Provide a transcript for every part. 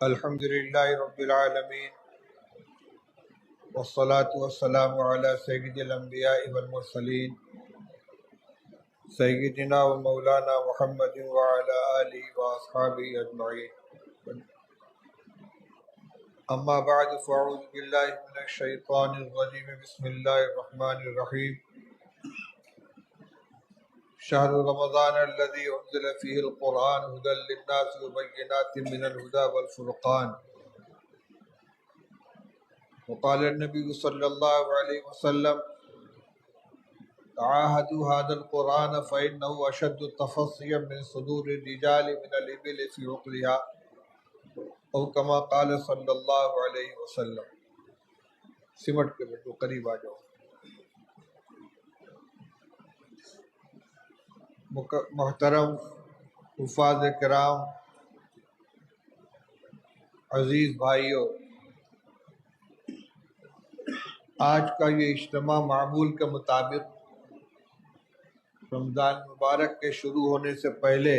الحمد للہ رب العالمین والصلاة والسلام علی سید الانبیاء والمرسلین سیدنا و مولانا محمد وعلی آلہ واصحابہ اجمعین، اما بعد فاعوذ باللہ من الشیطان الرجیم، بسم اللہ الرحمن الرحیم۔ شہر رمضان الذی انزل فیہ القرآن ھدی للناس وبینات من الھدی والفرقان، وقال النبی صلی اللہ علیہ وسلم تعاہدوا ھذا القرآن فإنہ اشد تفصیا من صدور الرجال من الإبل فی عقلها، او کما قال صلی اللہ علیہ وسلم۔ سمٹ کے بیٹھو، قریب آ جاؤ۔ محترم حفاظ کرام، عزیز بھائیوں، آج کا یہ اجتماع معمول کے مطابق رمضان مبارک کے شروع ہونے سے پہلے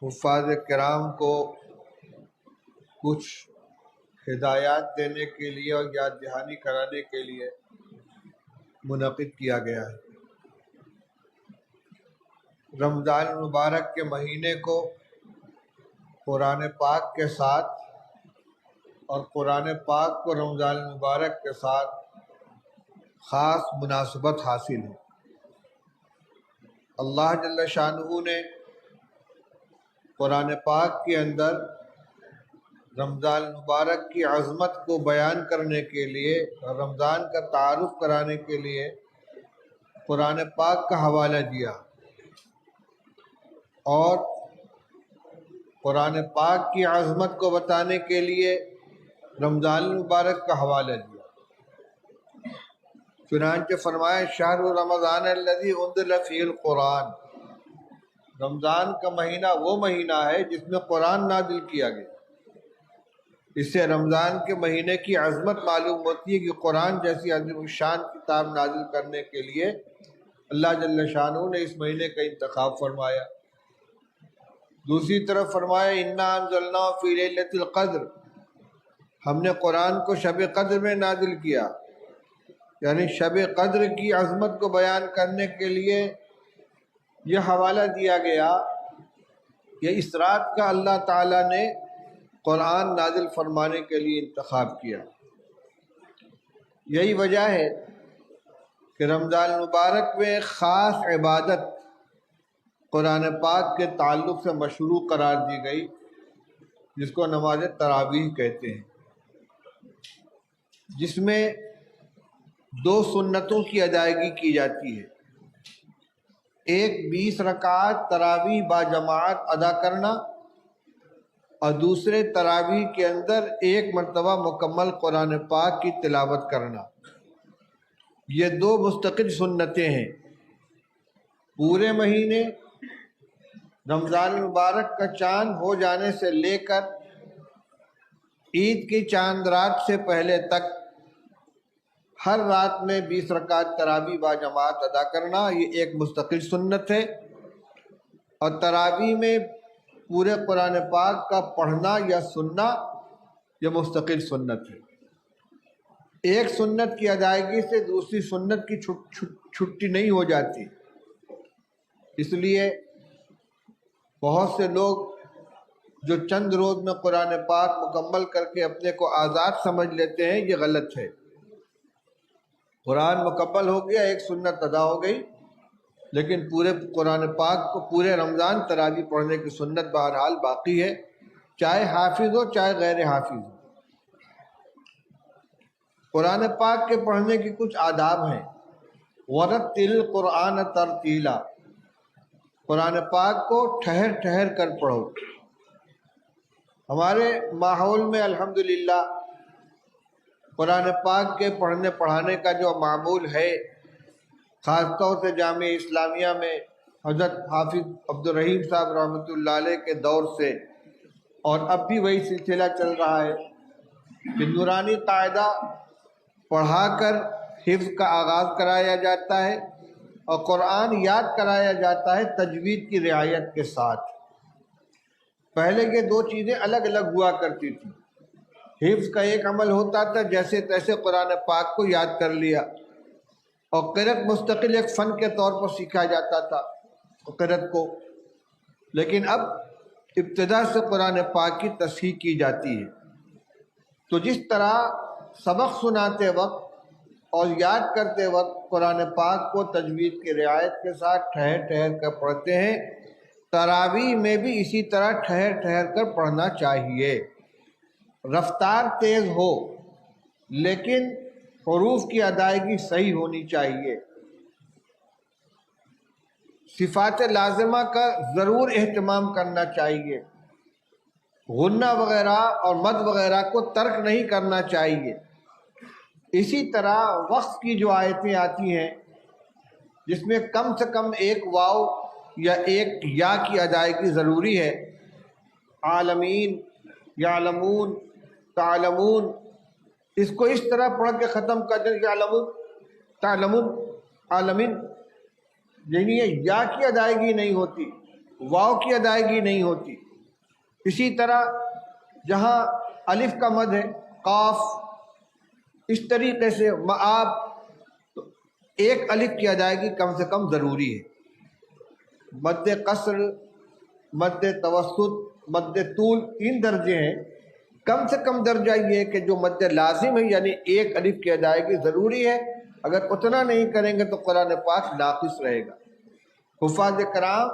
حفاظ کرام کو کچھ ہدایات دینے کے لیے اور یاد دہانی کرانے کے لیے منعقد کیا گیا ہے۔ رمضان مبارک کے مہینے کو قرآن پاک کے ساتھ اور قرآن پاک کو رمضان مبارک کے ساتھ خاص مناسبت حاصل ہے۔ اللہ جل شانہ نے قرآن پاک کے اندر رمضان مبارک کی عظمت کو بیان کرنے کے لیے اور رمضان کا تعارف کرانے کے لیے قرآن پاک کا حوالہ دیا، اور قرآن پاک کی عظمت کو بتانے کے لیے رمضان مبارک کا حوالہ دیا۔ چنانچہ فرمایا شہر رمضان الذی انزل فیہ القرآن، رمضان کا مہینہ وہ مہینہ ہے جس میں قرآن نازل کیا گیا۔ اس سے رمضان کے مہینے کی عظمت معلوم ہوتی ہے کہ قرآن جیسی عظیم الشان کتاب نازل کرنے کے لیے اللہ جل شانہ نے اس مہینے کا انتخاب فرمایا۔ دوسری طرف فرمایا انا انزلناہ فی لیلۃ القدر، ہم نے قرآن کو شب قدر میں نازل کیا، یعنی شب قدر کی عظمت کو بیان کرنے کے لیے یہ حوالہ دیا گیا کہ اس رات کا اللہ تعالیٰ نے قرآن نازل فرمانے کے لیے انتخاب کیا۔ یہی وجہ ہے کہ رمضان مبارک میں خاص عبادت قرآن پاک کے تعلق سے مشروع قرار دی گئی، جس کو نماز تراویح کہتے ہیں، جس میں 2 سنتوں کی ادائیگی کی جاتی ہے۔ ایک 20 رکعت تراویح با جماعت ادا کرنا، اور دوسرے تراویح کے اندر 1 مرتبہ مکمل قرآن پاک کی تلاوت کرنا۔ یہ 2 مستقل سنتیں ہیں۔ پورے مہینے رمضان مبارک کا چاند ہو جانے سے لے کر عید کی چاند رات سے پہلے تک ہر رات میں 20 رکعت تراویح با جماعت ادا کرنا، یہ ایک مستقل سنت ہے۔ اور تراویح میں پورے قرآن پاک کا پڑھنا یا سننا یہ مستقل سنت ہے۔ ایک سنت کی ادائیگی سے دوسری سنت کی چھٹی نہیں ہو جاتی، اس لیے بہت سے لوگ جو چند روز میں قرآن پاک مکمل کر کے اپنے کو آزاد سمجھ لیتے ہیں، یہ غلط ہے۔ قرآن مکمل ہو گیا، ایک سنت ادا ہو گئی، لیکن پورے قرآن پاک کو پورے رمضان تراویح پڑھنے کی سنت بہرحال باقی ہے، چاہے حافظ ہو چاہے غیر حافظ ہو۔ قرآن پاک کے پڑھنے کی کچھ آداب ہیں۔ وَرَتِّلِ الْقُرْآنَ تَرْتِیلًا، قرآن پاک کو ٹھہر ٹھہر کر پڑھو۔ ہمارے ماحول میں الحمدللہ قرآن پاک کے پڑھنے پڑھانے کا جو معمول ہے، خاص طور سے جامعہ اسلامیہ میں حضرت حافظ عبدالرحیم صاحب رحمۃ اللہ علیہ کے دور سے، اور اب بھی وہی سلسلہ چل رہا ہے کہ نورانی قاعدہ پڑھا کر حفظ کا آغاز کرایا جاتا ہے اور قرآن یاد کرایا جاتا ہے تجوید کی رعایت کے ساتھ۔ پہلے یہ دو چیزیں الگ الگ ہوا کرتی تھیں. حفظ کا ایک عمل ہوتا تھا، جیسے تیسے قرآن پاک کو یاد کر لیا، اور قرأت مستقل ایک فن کے طور پر سیکھا جاتا تھا قرأت کو. لیکن اب ابتدا سے قرآن پاک کی تصحیح کی جاتی ہے. تو جس طرح سبق سناتے وقت اور یاد کرتے وقت قرآن پاک کو تجوید کی رعایت کے ساتھ ٹھہر ٹھہر کر پڑھتے ہیں، تراویح میں بھی اسی طرح ٹھہر ٹھہر کر پڑھنا چاہیے. رفتار تیز ہو لیکن حروف کی ادائیگی صحیح ہونی چاہیے. صفات لازمہ کا ضرور اہتمام کرنا چاہیے. غنہ وغیرہ اور مد وغیرہ کو ترک نہیں کرنا چاہیے. اسی طرح وقف کی جو آیتیں آتی ہیں جس میں کم سے کم ایک واو یا ایک یا کی ادائیگی ضروری ہے، عالمین، یعلمون، تعلمون، اس کو اس طرح پڑھ کے ختم کر دیں، یعلمون، تعلمون، عالمین، یعنی یہ یا کی ادائیگی نہیں ہوتی، واو کی ادائیگی نہیں ہوتی. اسی طرح جہاں الف کا مد ہے، قاف، اس طریقے سے مآب، تو ایک الف کی ادائیگی کم سے کم ضروری ہے. مد قصر، مد توسط، مد طول، 3 درجے ہیں. کم سے کم درجہ یہ ہے کہ جو مد لازم ہے یعنی ایک الف کی ادائیگی ضروری ہے. اگر اتنا نہیں کریں گے تو قرآن پاک ناقص رہے گا. حفاظ کرام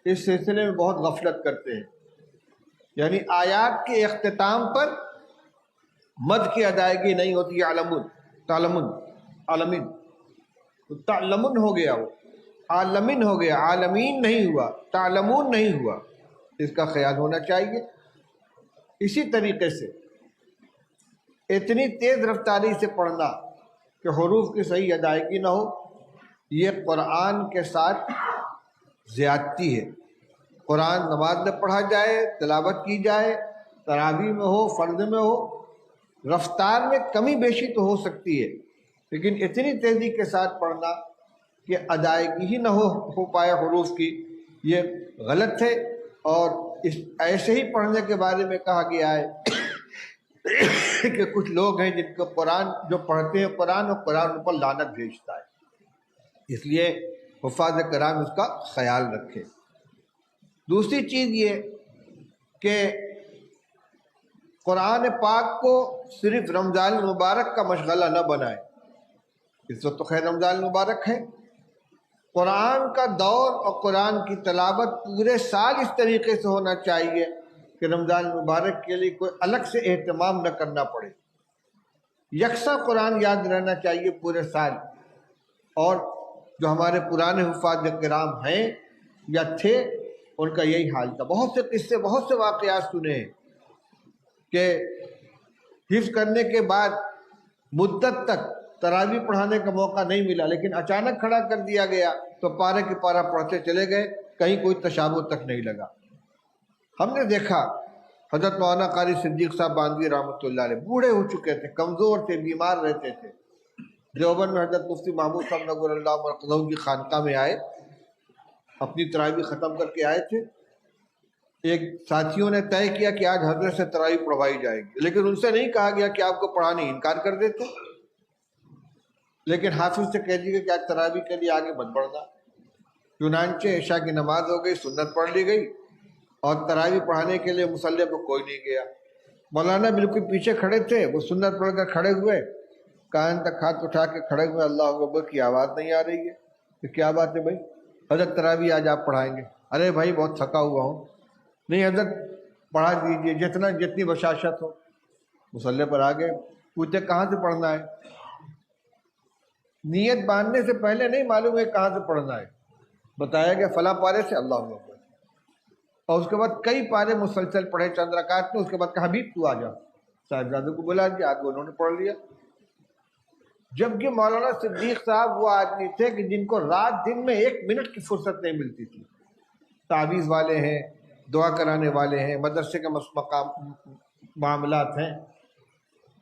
اس سلسلے میں بہت غفلت کرتے ہیں، یعنی آیات کے اختتام پر مد کی ادائیگی نہیں ہوتی. عالمون، تعلمون، عالمین، تعلمون ہو گیا، وہ عالمین ہو گیا، عالمین نہیں ہوا، تعلمون نہیں ہوا. اس کا خیال ہونا چاہیے. اسی طریقے سے اتنی تیز رفتاری سے پڑھنا کہ حروف کی صحیح ادائیگی نہ ہو، یہ قرآن کے ساتھ زیادتی ہے. قرآن نماز میں پڑھا جائے، تلاوت کی جائے، تراویح میں ہو، فرض میں ہو، رفتار میں کمی بیشی تو ہو سکتی ہے، لیکن اتنی تیزی کے ساتھ پڑھنا کہ ادائیگی ہی نہ ہو پائے حروف کی، یہ غلط ہے. اور اس ایسے ہی پڑھنے کے بارے میں کہا گیا ہے کہ کچھ لوگ ہیں جن کو قرآن جو پڑھتے ہیں قرآن، اور قرآن ان پر لعنت بھیجتا ہے. اس لیے حفاظ کرام اس کا خیال رکھیں. دوسری چیز یہ کہ قرآن پاک کو صرف رمضان المبارک کا مشغلہ نہ بنائے. اس وقت تو خیر رمضان المبارک ہے، قرآن کا دور اور قرآن کی تلاوت پورے سال اس طریقے سے ہونا چاہیے کہ رمضان المبارک کے لیے کوئی الگ سے اہتمام نہ کرنا پڑے. یکساں قرآن یاد رہنا چاہیے پورے سال. اور جو ہمارے پرانے حفاظ کرام ہیں یا تھے ان کا یہی حال تھا. بہت سے قصے، بہت سے واقعات سنے ہیں کہ حفظ کرنے کے بعد مدت تک تراویح پڑھانے کا موقع نہیں ملا، لیکن اچانک کھڑا کر دیا گیا تو پارہ کی پارہ پڑھتے چلے گئے، کہیں کوئی تشابہ تک نہیں لگا. ہم نے دیکھا حضرت مولانا قاری صدیق صاحب باندھوی رحمۃ اللہ علیہ بوڑھے ہو چکے تھے، کمزور تھے، بیمار رہتے تھے. دیوبند میں حضرت مفتی محمود صاحب نور اللہ مرقدہ کی خانقاہ میں آئے، اپنی تراویح ختم کر کے آئے تھے. ایک ساتھیوں نے طے کیا کہ آج حضرت سے تراویح پڑھوائی جائے گی، لیکن ان سے نہیں کہا گیا کہ آپ کو پڑھانے انکار کر دیتے، لیکن حافظ سے کہہ دیا کہ آج تراویح کے لیے آگے مت بڑھنا. چنانچہ عشاء کی نماز ہو گئی، سنت پڑھ لی گئی، اور تراویح پڑھانے کے لیے مصلی پہ کوئی نہیں گیا. مولانا بالکل پیچھے کھڑے تھے، وہ سنت پڑھ کر کھڑے ہوئے، کان تک ہاتھ اٹھا کے کھڑے ہوئے، اللہ اکبر کی آواز نہیں آ رہی ہے. کہ کیا بات ہے بھائی؟ حضرت تراویح آج آپ پڑھائیں گے. ارے بھائی بہت تھکا ہوا ہوں. نہیں حضرت پڑھا دیجیے، جتنی بشاشت ہو. مصلی پر آ گئے، پوچھتے کہاں سے پڑھنا ہے؟ نیت باندھنے سے پہلے نہیں معلوم ہے کہاں سے پڑھنا ہے، بتایا کہ فلاں پارے سے، اللہ اکبر. اور اس کے بعد کئی پارے مسلسل پڑھے چند رکعت میں. اس کے بعد کہا حبیب تو آ جا، صاحبزادوں کو بلا دیا، آگے انہوں نے پڑھ لیا. جبکہ مولانا صدیق صاحب وہ آدمی تھے کہ جن کو رات دن میں 1 منٹ کی فرصت نہیں ملتی تھی. تعویذ والے ہیں، دعا کرانے والے ہیں، مدرسے کے معاملات ہیں،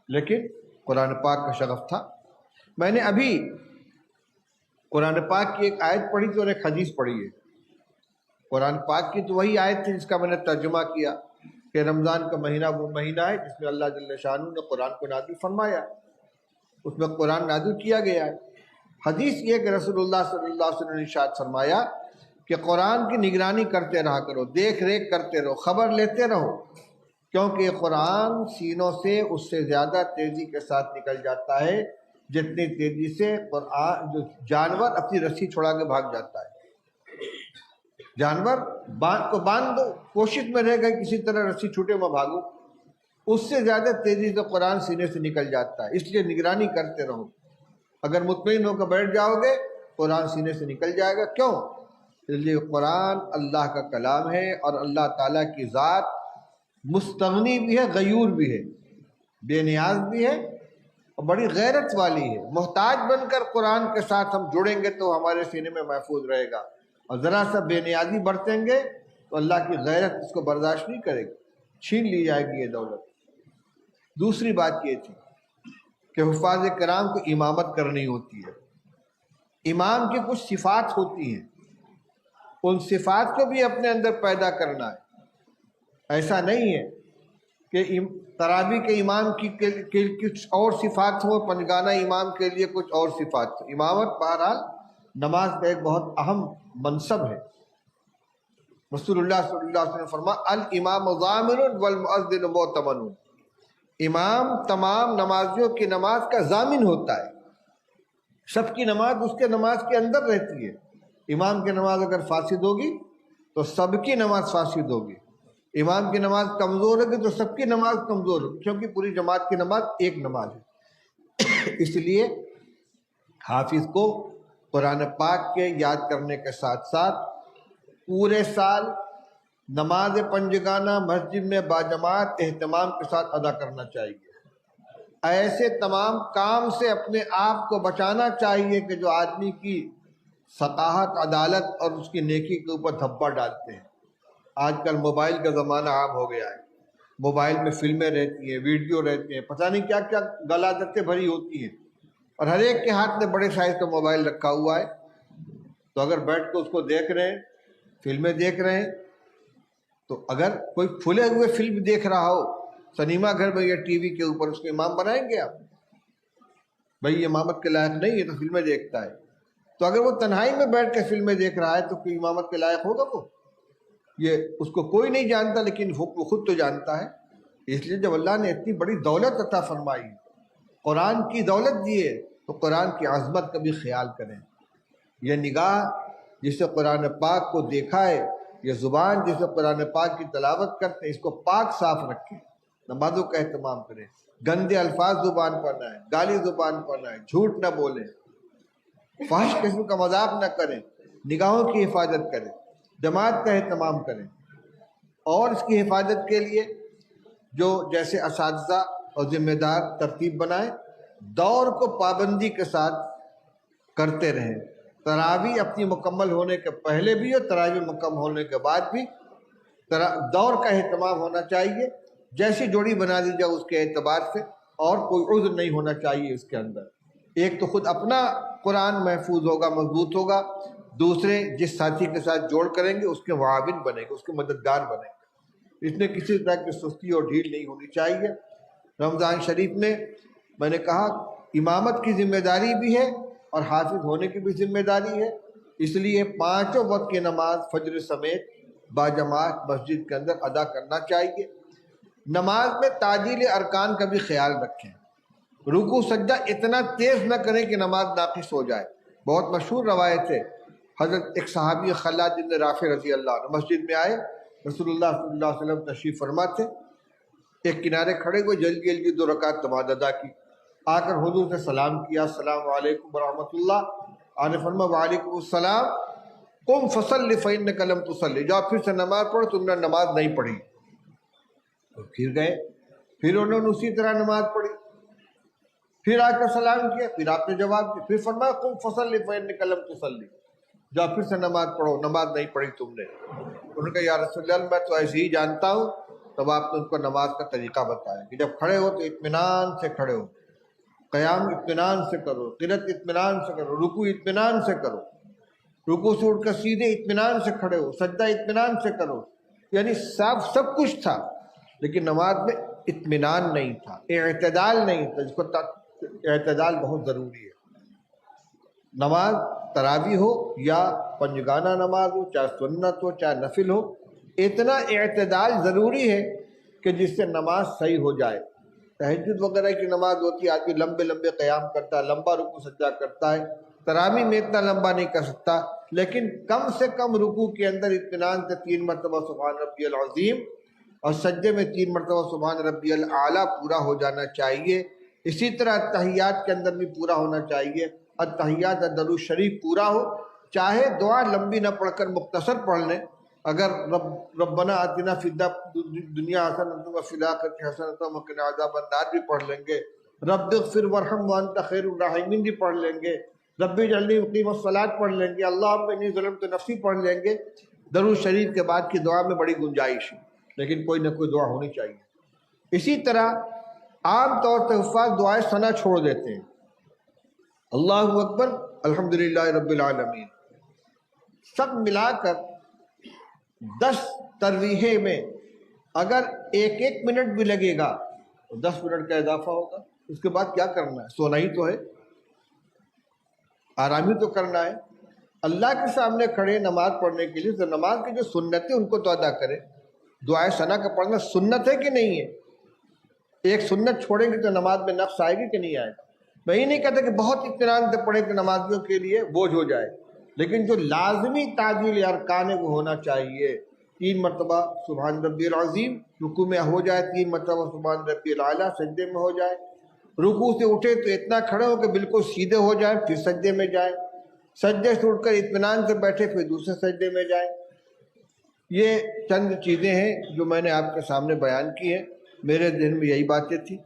لیکن قرآن پاک کا شغف تھا. میں نے ابھی قرآن پاک کی ایک آیت پڑھی تھی اور ایک حدیث پڑھی ہے. قرآن پاک کی تو وہی آیت تھی جس کا میں نے ترجمہ کیا کہ رمضان کا مہینہ وہ مہینہ ہے جس میں اللہ جل شانہ نے قرآن کو نازل فرمایا، اس میں قرآن نازل کیا گیا ہے۔ حدیث یہ کہ رسول اللہ صلی اللہ علیہ وسلم نے ارشاد فرمایا کہ قرآن کی نگرانی کرتے رہا کرو، دیکھ ریکھ کرتے رہو، خبر لیتے رہو، کیونکہ یہ قرآن سینوں سے اس سے زیادہ تیزی کے ساتھ نکل جاتا ہے جتنی تیزی سے قرآن جو جانور اپنی رسی چھڑا کے بھاگ جاتا ہے۔ جانور باندھ دو، کوشش میں رہ گئے کسی طرح رسی چھوٹے میں بھاگو، اس سے زیادہ تیزی سے قرآن سینے سے نکل جاتا ہے۔ اس لیے نگرانی کرتے رہو، اگر مطمئن ہو کر بیٹھ جاؤ گے قرآن سینے سے نکل جائے گا۔ کیوں؟ اس لیے قرآن اللہ کا کلام ہے اور اللہ تعالیٰ کی ذات مستغنی بھی ہے، غیور بھی ہے، بے نیاز بھی ہے اور بڑی غیرت والی ہے۔ محتاج بن کر قرآن کے ساتھ ہم جڑیں گے تو ہمارے سینے میں محفوظ رہے گا، اور ذرا سا بے نیازی برتیں گے تو اللہ کی غیرت اس کو برداشت نہیں کرے گی، چھین لی جائے گی یہ دولت۔ دوسری بات یہ تھی کہ حفاظ کرام کو امامت کرنی ہوتی ہے۔ امام کی کچھ صفات ہوتی ہیں، ان صفات کو بھی اپنے اندر پیدا کرنا ہے۔ ایسا نہیں ہے کہ تراویح کے امام کی کچھ اور صفات ہوں، پنجگانہ امام کے لیے کچھ اور صفات ہوں۔ امامت بہرحال نماز کا ایک بہت اہم منصب ہے۔ رسول اللہ صلی اللہ علیہ وسلم فرمایا الامام ضامن والمؤذن مؤتمن، امام تمام نمازیوں کی نماز کا ضامن ہوتا ہے، سب کی نماز اس کے نماز کے اندر رہتی ہے۔ امام کی نماز اگر فاسد ہوگی تو سب کی نماز فاسد ہوگی، امام کی نماز کمزور ہوگی تو سب کی نماز کمزور ہوگی، کیونکہ پوری جماعت کی نماز ایک نماز ہے۔ اس لیے حافظ کو قرآن پاک کے یاد کرنے کے ساتھ ساتھ پورے سال نماز پنجگانہ مسجد میں باجماعت اہتمام کے ساتھ ادا کرنا چاہیے۔ ایسے تمام کام سے اپنے آپ کو بچانا چاہیے کہ جو آدمی کی ثقافت، عدالت اور اس کی نیکی کے اوپر دھبا ڈالتے ہیں۔ آج کل موبائل کا زمانہ عام ہو گیا ہے، موبائل میں فلمیں رہتی ہیں، ویڈیو رہتے ہیں، پتہ نہیں کیا کیا غلاظتیں بھری ہوتی ہیں، اور ہر ایک کے ہاتھ میں بڑے سائز کا موبائل رکھا ہوا ہے۔ تو اگر بیٹھ کے اس کو دیکھ رہے ہیں، فلمیں دیکھ رہے ہیں، تو اگر کوئی کھلے ہوئے فلم دیکھ رہا ہو سنیما گھر میں یا ٹی وی کے اوپر، اس کو امام بنائیں گے آپ؟ بھائی یہ امامت کے لائق نہیں ہے، تو فلمیں دیکھتا ہے۔ تو اگر وہ تنہائی میں بیٹھ کے فلمیں دیکھ رہا ہے تو کوئی امامت کے لائق ہوگا وہ؟ یہ اس کو کوئی نہیں جانتا، لیکن وہ خود تو جانتا ہے۔ اس لیے جب اللہ نے اتنی بڑی دولت عطا فرمائی، قرآن کی دولت دی ہے، تو قرآن کی عظمت کا بھی خیال کریں۔ یہ نگاہ جسے قرآن پاک کو دیکھا ہے، یہ زبان جسے قرآن پاک کی تلاوت کرتے ہیں، اس کو پاک صاف رکھیں، نمازوں کا اہتمام کریں، گندے الفاظ زبان پر نہ آئیں، گالی زبان پر نہ آئیں، جھوٹ نہ بولیں، فحش قسم کا مذاق نہ کریں، نگاہوں کی حفاظت کریں، جماعت کا اہتمام کریں۔ اور اس کی حفاظت کے لیے جو جیسے اساتذہ اور ذمہ دار ترتیب بنائیں، دور کو پابندی کے ساتھ کرتے رہیں۔ تراویح اپنی مکمل ہونے کے پہلے بھی اور تراویح مکمل ہونے کے بعد بھی دور کا اہتمام ہونا چاہیے۔ جیسی جوڑی بنا دی جائے اس کے اعتبار سے، اور کوئی عذر نہیں ہونا چاہیے اس کے اندر۔ ایک تو خود اپنا قرآن محفوظ ہوگا، مضبوط ہوگا، دوسرے جس ساتھی کے ساتھ جوڑ کریں گے اس کے معاون بنے گے، اس کے مددگار بنے گے۔ اس میں کسی طرح کی سستی اور ڈھیل نہیں ہونی چاہیے۔ رمضان شریف میں نے کہا امامت کی ذمہ داری بھی ہے اور حافظ ہونے کی بھی ذمہ داری ہے، اس لیے پانچوں وقت کی نماز فجر سمیت باجماعت مسجد کے اندر ادا کرنا چاہیے۔ نماز میں تعجیل ارکان کا بھی خیال رکھیں، رکوع سجدہ اتنا تیز نہ کریں کہ نماز ناقص ہو جائے۔ بہت مشہور روایت ہے، حضرت ایک صحابی خلاد بن رافع رضی اللہ عنہ مسجد میں آئے، رسول اللہ صلی اللہ علیہ وسلم تشریف فرما تھے، ایک کنارے کھڑے ہوئے، جلدی جلدی 2 رکعت نماز ادا کی، آ کر حضور سے سلام کیا، السلام علیکم ورحمۃ اللہ۔ آپ نے فرمایا وعلیکم السلام، قم فصلی فإنک لم تصلی، جاؤ پھر سے نماز پڑھو، تم نے نماز نہیں پڑھی۔ تو پھر گئے، پھر انہوں نے اسی طرح نماز پڑھی، پھر آ کر سلام کیا، پھر آپ نے جواب دیا، پھر فرمایا قم فصلی فإنک لم تصلی، جاؤ پھر سے نماز پڑھو، نماز نہیں پڑھی تم نے۔ انہوں نے کہا یا رسول اللہ میں تو ایسے ہی جانتا ہوں۔ تب آپ نے ان کو نماز کا طریقہ بتایا کہ جب کھڑے ہو تو اطمینان سے کھڑے ہو، قیام اطمینان سے کرو، قرات اطمینان سے کرو، رکوع اطمینان سے کرو، رکوع سے اٹھ کر سیدھے اطمینان سے کھڑے ہو، سجدہ اطمینان سے کرو، یعنی سب کچھ تھا، لیکن نماز میں اطمینان نہیں تھا، اعتدال نہیں تھا، جس کو اعتدال بہت ضروری ہے۔ نماز تراویح ہو یا پنجگانہ نماز ہو، چاہے سنت ہو چاہے نفل ہو، اتنا اعتدال ضروری ہے کہ جس سے نماز صحیح ہو جائے۔ تہجد وغیرہ کی نماز ہوتی ہے، آدمی لمبے لمبے قیام کرتا ہے، لمبا رکوع سجدہ کرتا ہے، تراویح میں اتنا لمبا نہیں کر سکتا، لیکن کم سے کم رکوع کے اندر اطمینان سے 3 مرتبہ سبحان ربی العظیم اور سجدے میں 3 مرتبہ سبحان ربی الاعلیٰ پورا ہو جانا چاہیے۔ اسی طرح التحیات کے اندر بھی پورا ہونا چاہیے، التحیات درود شریف پورا ہو، چاہے دعا لمبی نہ پڑھ کر مختصر پڑھ لیں، اگر ربنا آتنا فی الدنیا حسنۃ وفی الآخرۃ حسنۃ وقنا عذاب النار بھی پڑھ لیں گے، رب اغفر وارحم وانت خیر الراحمین بھی پڑھ لیں گے، رب اجعلنی مقیم الصلاۃ پڑھ لیں گے، اللہم انی ظلمت نفسی پڑھ لیں گے۔ درود شریف کے بعد کی دعا میں بڑی گنجائش ہے، لیکن کوئی نہ کوئی دعا ہونی چاہیے۔ اسی طرح عام طور پہ حفاظ دعائے ثنا چھوڑ دیتے ہیں، اللہ اکبر الحمدللہ رب العالمین، سب ملا کر 10 ترویحیں میں اگر ایک منٹ بھی لگے گا تو 10 منٹ کا اضافہ ہوگا۔ اس کے بعد کیا کرنا ہے؟ سونا ہی تو ہے، آرام ہی تو کرنا ہے۔ اللہ کے سامنے کھڑے نماز پڑھنے کے لیے تو نماز کی جو سنتیں ان کو تو ادا کرے۔ دعائے ثنا کا پڑھنا سنت ہے کہ نہیں ہے؟ ایک سنت چھوڑیں گے تو نماز میں نقص آئے گی کہ نہیں آئے گا؟ میں یہ نہیں کہتا کہ بہت اطمینان سے پڑھیں کہ نمازیوں کے لیے بوجھ ہو جائے، لیکن جو لازمی تعدیل ارکان ہے وہ ہونا چاہیے۔ 3 مرتبہ سبحان ربی العظیم رکوع میں ہو جائے، 3 مرتبہ سبحان ربی الاعلیٰ سجدے میں ہو جائے، رکوع سے اٹھے تو اتنا کھڑے ہو کہ بالکل سیدھے ہو جائے، پھر سجدے میں جائے، سجدے سے اٹھ کر اطمینان سے بیٹھے پھر دوسرے سجدے میں جائے۔ یہ چند چیزیں ہیں جو میں نے آپ کے سامنے بیان کی ہیں، میرے ذہن میں یہی باتیں تھیں۔